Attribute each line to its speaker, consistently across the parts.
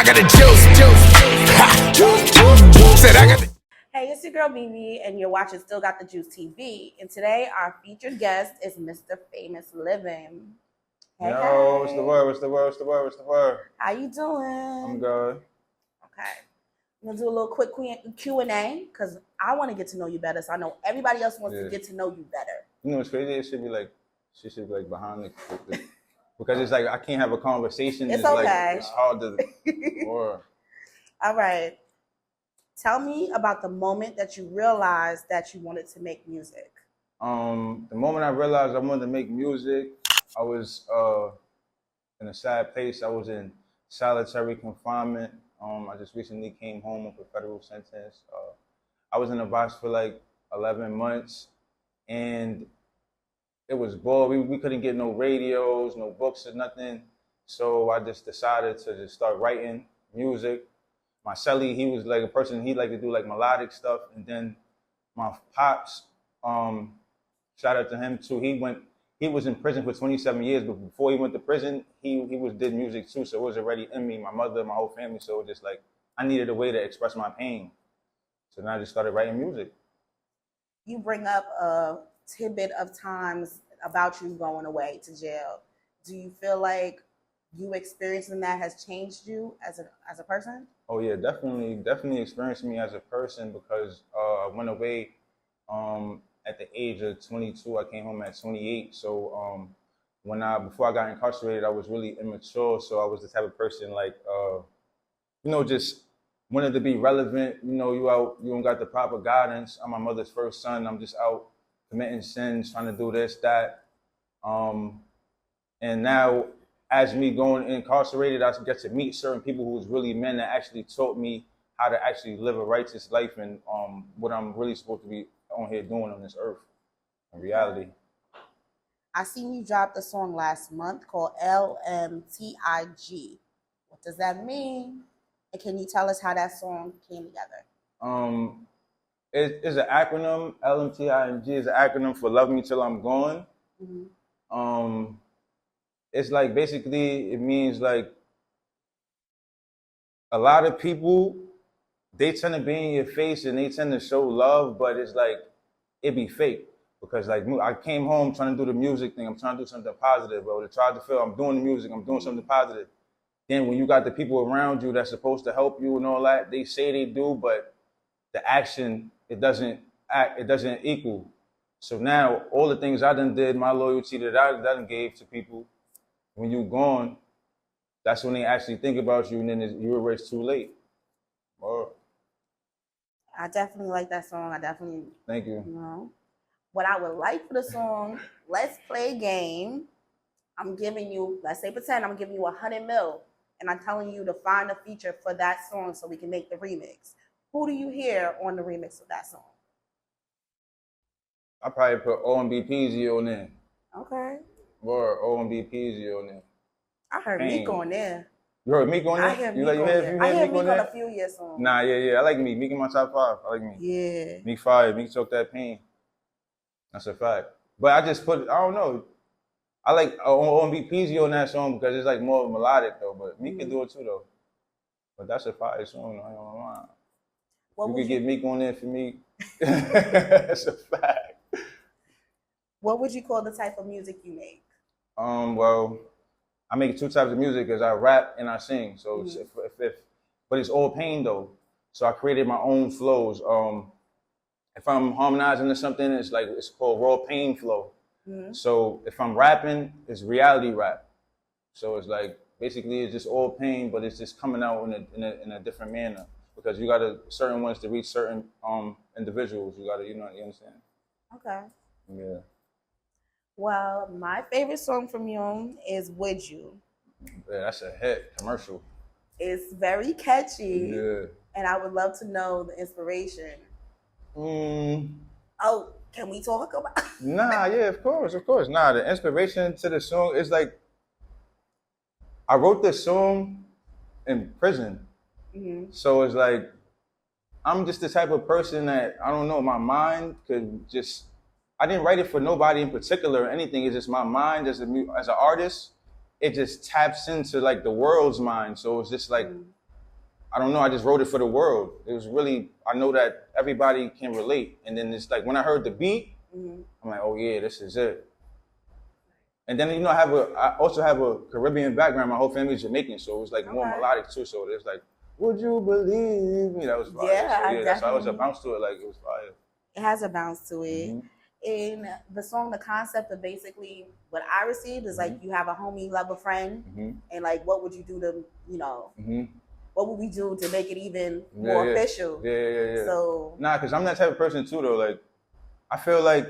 Speaker 1: I got the juice, juice. Said I got the.
Speaker 2: Hey, it's your girl Mimi, and you're watching Still Got the Juice TV. And today, our featured guest is Mr. Famous Living.
Speaker 3: Hey, yo, what's the word? What's the word? What's the word? What's the word?
Speaker 2: How you doing?
Speaker 3: I'm good.
Speaker 2: Okay. I'm going to do a little quick Q&A because I want to get to know you better. So I know everybody else wants to get to know you better.
Speaker 3: You know what's crazy? It should be like, she should be like behind the because it's like I can't have a conversation.
Speaker 2: It's okay.
Speaker 3: Like, it's hard to.
Speaker 2: All right. Tell me about the moment that you realized that you wanted to make music.
Speaker 3: The moment I realized I wanted to make music, I was in a sad place. I was in solitary confinement. I just recently came home with a federal sentence. I was in a box for like 11 months, and it was bored. We couldn't get no radios, no books or nothing. So I just decided to just start writing music. My celly, he was like a person, he liked to do like melodic stuff. And then my pops, shout out to him too. He was in prison for 27 years, but before he went to prison, he did music too. So it was already in me, my mother, my whole family. So it just like, I needed a way to express my pain. So then I just started writing music.
Speaker 2: You bring up a tidbit of times about you going away to jail. Do you feel like you experiencing that has changed you as a person?
Speaker 3: Oh yeah, definitely experienced me as a person because I went away at the age of 22. I came home at 28. So before I got incarcerated, I was really immature. So I was the type of person like just wanted to be relevant. You don't got the proper guidance. I'm my mother's first son. I'm just out committing sins, trying to do this, that. And now, as me going incarcerated, I get to meet certain people who was really men that actually taught me how to actually live a righteous life and what I'm really supposed to be on here doing on this earth in reality.
Speaker 2: I seen you dropped a song last month called LMTIG. What does that mean? And can you tell us how that song came together?
Speaker 3: It's an acronym. LMTIG is an acronym for Love Me Till I'm Gone. Mm-hmm. It's like basically it means like a lot of people, they tend to be in your face and they tend to show love, but it's like it be fake because like I came home trying to do the music thing. I'm trying to do something positive, bro. To try to feel I'm doing the music, I'm doing something positive. Then when you got the people around you that's supposed to help you and all that, they say they do, but the action it doesn't equal. So now all the things I done did, my loyalty that I done gave to people. When you're gone, that's when they actually think about you, and then you're already too late.
Speaker 2: I definitely like that song.
Speaker 3: Thank you.
Speaker 2: You know, what I would like for the song, let's play a game. I'm giving you, pretend I'm giving you 100 mil, and I'm telling you to find a feature for that song so we can make the remix. Who do you hear on the remix of that song?
Speaker 3: I probably put O&B Peasy on there.
Speaker 2: Okay.
Speaker 3: Or O&B Peasy on there.
Speaker 2: I heard Meek on there.
Speaker 3: You heard Meek on there?
Speaker 2: I hear Meek on there. I hear Meek on a few of your songs.
Speaker 3: Nah, yeah. I like Meek. Meek in my top 5. I like Meek.
Speaker 2: Yeah.
Speaker 3: Meek fire. Meek took that pain. That's a fact. But I just put, I don't know. I like O&B Peasy on that song because it's like more melodic though. But Meek can do it too though. But that's a fire song. I don't know. You could get Meek on there for me. That's a fact.
Speaker 2: What would you call the type of music you make?
Speaker 3: Well, I make 2 types of music because I rap and I sing. So, but it's all pain though. So I created my own flows. If I'm harmonizing to something, it's called raw pain flow. Mm-hmm. So if I'm rapping, it's reality rap. So it's like basically it's just all pain, but it's just coming out in a different manner because you got certain ones to reach certain individuals. You got to, you understand?
Speaker 2: Okay.
Speaker 3: Yeah.
Speaker 2: Well, my favorite song from you is Would You.
Speaker 3: Yeah, that's a hit commercial.
Speaker 2: It's very catchy.
Speaker 3: Yeah.
Speaker 2: And I would love to know the inspiration. Oh, can we talk about
Speaker 3: Nah, yeah, of course. Nah, the inspiration to the song is like I wrote this song in prison. Mm-hmm. So it's like I'm just the type of person that I don't know, my mind could just I didn't write it for nobody in particular or anything. It's just my mind as an artist. It just taps into like the world's mind. So it's just like I don't know, I just wrote it for the world. It was really, I know that everybody can relate. And then it's like, when I heard the beat, I'm like, oh yeah, this is it. And then, you know, I also have a Caribbean background. My whole family is Jamaican, so it was like more melodic too. So it was like, would you believe me? That was fire.
Speaker 2: Yeah,
Speaker 3: so, yeah, that's why I was a bounce to it. Like, it was fire.
Speaker 2: It has a bounce to it. In the song, the concept of basically what I received is like, you have a homie, you love a friend, and like, what would you do to, you know, what would we do to make it even more official?
Speaker 3: Yeah.
Speaker 2: So
Speaker 3: because I'm that type of person too, though. Like, I feel like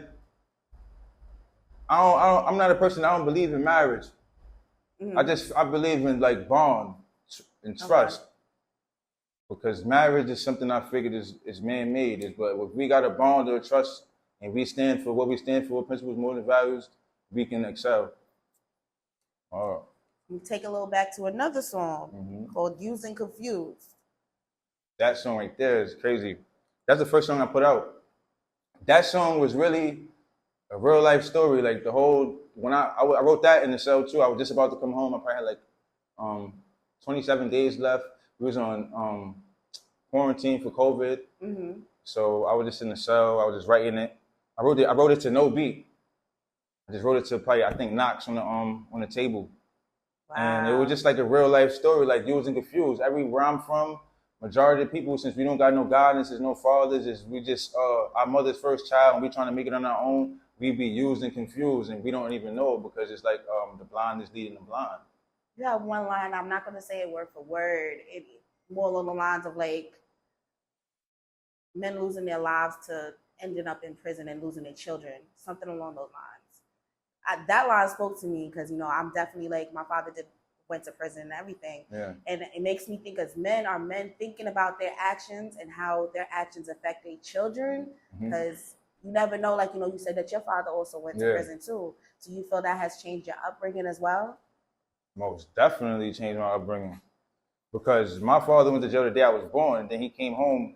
Speaker 3: I'm not a person. I don't believe in marriage. I believe in like bond and trust. Because marriage is something I figured is man-made. But if we got a bond or a trust, and we stand for what we stand for, principles, moral values, we can excel.
Speaker 2: We take a little back to another song called "Used and Confused."
Speaker 3: That song right there is crazy. That's the first song I put out. That song was really a real life story. Like the whole, when I wrote that in the cell too. I was just about to come home. I probably had like 27 days left. We was on quarantine for COVID. So I was just in the cell. I was just writing it. I wrote it to no beat. I just wrote it to probably, I think, knocks on the table. Wow. And it was just like a real life story, like used and confused. Where I'm from, majority of people, since we don't got no guidance, there's no fathers, we just our mother's first child, and we trying to make it on our own. We be used and confused, and we don't even know, because it's like the blind is leading the blind.
Speaker 2: You have one line. I'm not going to say it word for word. It more along the lines of like men losing their lives to ending up in prison and losing their children, something along those lines. That line spoke to me because, you know, I'm definitely like, my father went to prison and everything.
Speaker 3: Yeah.
Speaker 2: And it makes me think, as men thinking about their actions and how their actions affect their children, because you never know, like, you know, you said that your father also went to prison too. So you feel that has changed your upbringing as well?
Speaker 3: Most definitely changed my upbringing, because my father went to jail the day I was born, and then he came home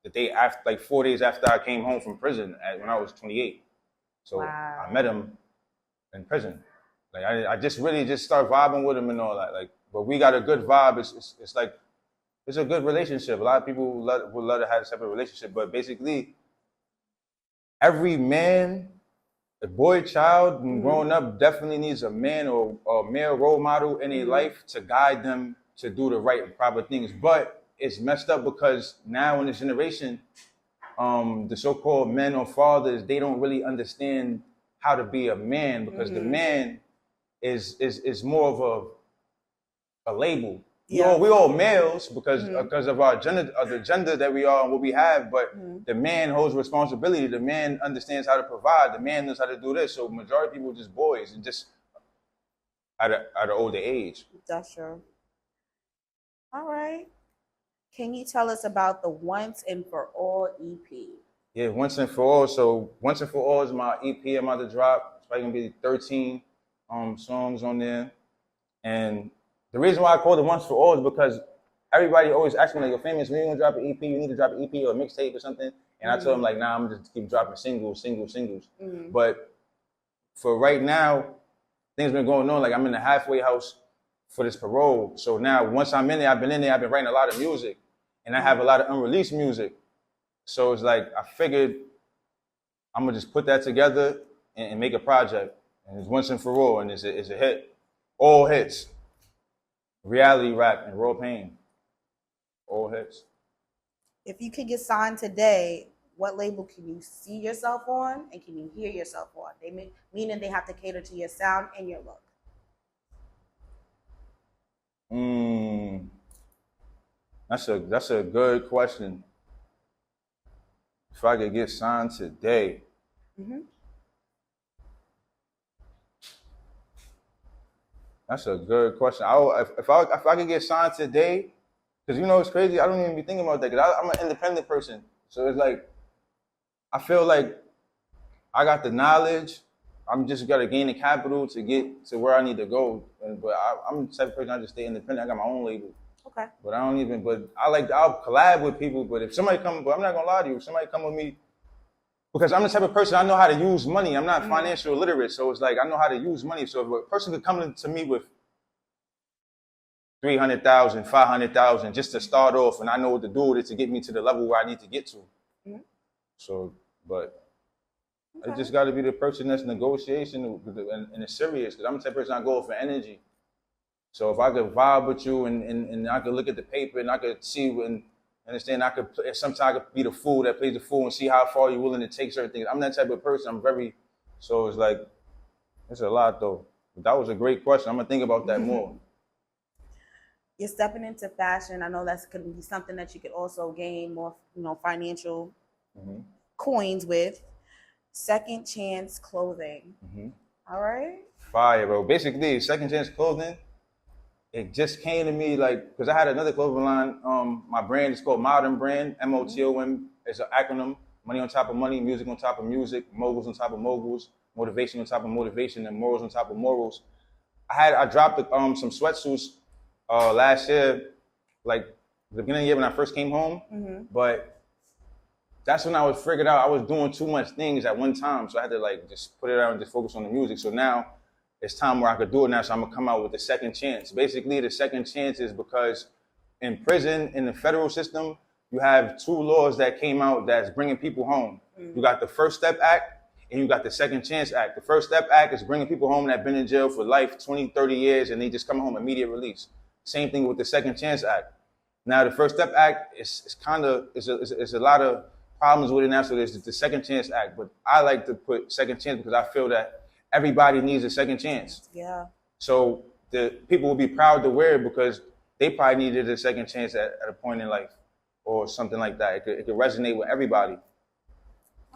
Speaker 3: the day after, like 4 days after I came home from prison when I was 28. So I met him in prison. Like I just really just start vibing with him and all that. Like, but we got a good vibe. It's like, it's a good relationship. A lot of people would love to have a separate relationship, but basically, every man, a boy, child, growing up definitely needs a man or a male role model in their life to guide them to do the right and proper things. But it's messed up because now in this generation, the so-called men or fathers, they don't really understand how to be a man, because the man is more of a label. Yeah. We all males because of our gender, the gender that we are and what we have. But the man holds responsibility. The man understands how to provide. The man knows how to do this. So majority of people are just boys, and just at an older age.
Speaker 2: That's true. All right. Can you tell us about the Once and For All EP?
Speaker 3: Yeah, Once and For All. So Once and For All is my EP I'm about to drop. It's probably gonna be 13 songs on there. And the reason why I called it Once For All is because everybody always asks me, like, you're famous, when you gonna drop an EP? You need to drop an EP or a mixtape or something. And I told them, like, nah, I'm just keep dropping singles. But for right now, things been going on. Like, I'm in the halfway house for this parole. So now, once I'm in there, I've been writing a lot of music. And I have a lot of unreleased music. So it's like, I figured I'm gonna just put that together and make a project. And it's Once and For All, and it's a hit. All hits. Reality rap and raw pain. All hits.
Speaker 2: If you could get signed today, what label can you see yourself on and can you hear yourself on? Meaning they have to cater to your sound and your look.
Speaker 3: That's a good question. If I could get signed today. That's a good question. If I could get signed today, because, you know, it's crazy. I don't even be thinking about that, because I'm an independent person. So it's like, I feel like I got the knowledge. I'm just got to gain the capital to get to where I need to go. But I'm the type of person, I just stay independent. I got my own label.
Speaker 2: Okay.
Speaker 3: But I'll collab with people. But if somebody come, but I'm not gonna lie to you, if somebody come with me, because I'm the type of person, I know how to use money. I'm not financial illiterate, so it's like I know how to use money. So if a person could come to me with 300,000, 500,000 just to start off, and I know what to do with it to get me to the level where I need to get to.
Speaker 2: Mhm.
Speaker 3: So, but I
Speaker 2: Okay.
Speaker 3: just got to be the person that's negotiation and it's serious, because I'm the type of person I go for energy. So if I could vibe with you and I could look at the paper and I could see and understand, sometimes I could be the fool that plays the fool and see how far you're willing to take certain things. I'm that type of person. So it's like, it's a lot though. But that was a great question. I'm gonna think about that more.
Speaker 2: You're stepping into fashion. I know that's going to be something that you could also gain more, financial coins with. Second chance clothing. All right.
Speaker 3: Fire, bro. Basically, second chance clothing. It just came to me like, because I had another clothing line. My brand is called Modern Brand, MOTOM. It's an acronym: money on top of money, music on top of music, moguls on top of moguls, motivation on top of motivation, and morals on top of morals. I dropped some sweatsuits last year, like the beginning of the year when I first came home. But that's when I was figured out I was doing too much things at one time, so I had to like just put it out and just focus on the music. So now it's time where I could do it now. So I'm gonna come out with the second chance. Basically, the second chance is because in prison, in the federal system, you have two laws that came out that's bringing people home. You got the First Step Act and you got the Second Chance Act. The First Step Act is bringing people home that have been in jail for life, 20, 30 years, and they just come home immediate release. Same thing with the Second Chance Act. Now, the First Step Act is a lot of problems with it now, so there's the Second Chance Act. But I like to put second chance because I feel that everybody needs a second chance.
Speaker 2: Yeah.
Speaker 3: So the people will be proud to wear it because they probably needed a second chance at a point in life or something like that. It could resonate with everybody.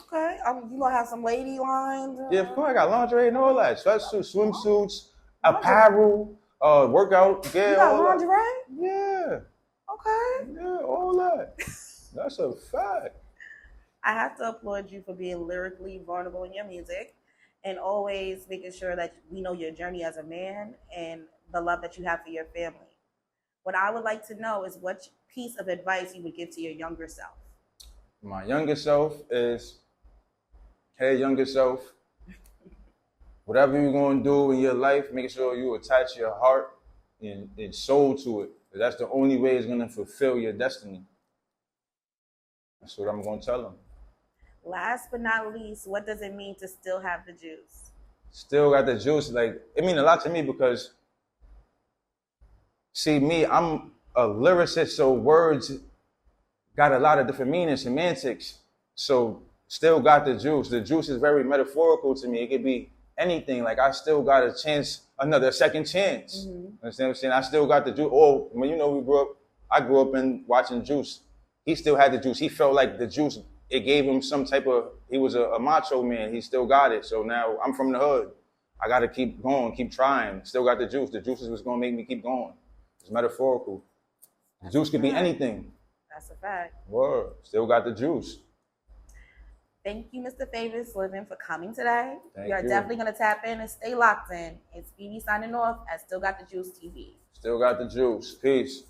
Speaker 2: Okay. You gonna have some lady lines?
Speaker 3: Yeah, of course. I got lingerie and all that. Sweatsuits, swimsuits, apparel, workout gear.
Speaker 2: You got
Speaker 3: all
Speaker 2: lingerie?
Speaker 3: that. Yeah.
Speaker 2: Okay.
Speaker 3: Yeah, all that. That's a fact.
Speaker 2: I have to applaud you for being lyrically vulnerable in your music and always making sure that we know your journey as a man and the love that you have for your family. What I would like to know is what piece of advice you would give to your younger self.
Speaker 3: My younger self is, hey, younger self, whatever you're going to do in your life, make sure you attach your heart and soul to it. That's the only way it's going to fulfill your destiny. That's what I'm going to tell them.
Speaker 2: Last but not least, what does it mean to still have the juice?
Speaker 3: Still got the juice. Like, it means a lot to me because, see, me, I'm a lyricist, so words got a lot of different meanings, semantics. So still got the juice. The juice is very metaphorical to me. It could be anything. Like, I still got a chance, another second chance. Understand what I'm saying? I still got the juice. Or when I grew up in watching Juice. He still had the juice. He felt like the juice, it gave him some type of, he was a macho man. He still got it. So now I'm from the hood. I got to keep going, keep trying. Still got the juice. The juice is what's going to make me keep going. It's metaphorical. The juice could be anything.
Speaker 2: That's a fact.
Speaker 3: Word. Still got the juice.
Speaker 2: Thank you, Mr. Favors Living, for coming today.
Speaker 3: Thank
Speaker 2: We are
Speaker 3: you.
Speaker 2: definitely going to tap in and stay locked in. It's Phoebe signing off at Still Got the Juice TV.
Speaker 3: Still got the juice. Peace.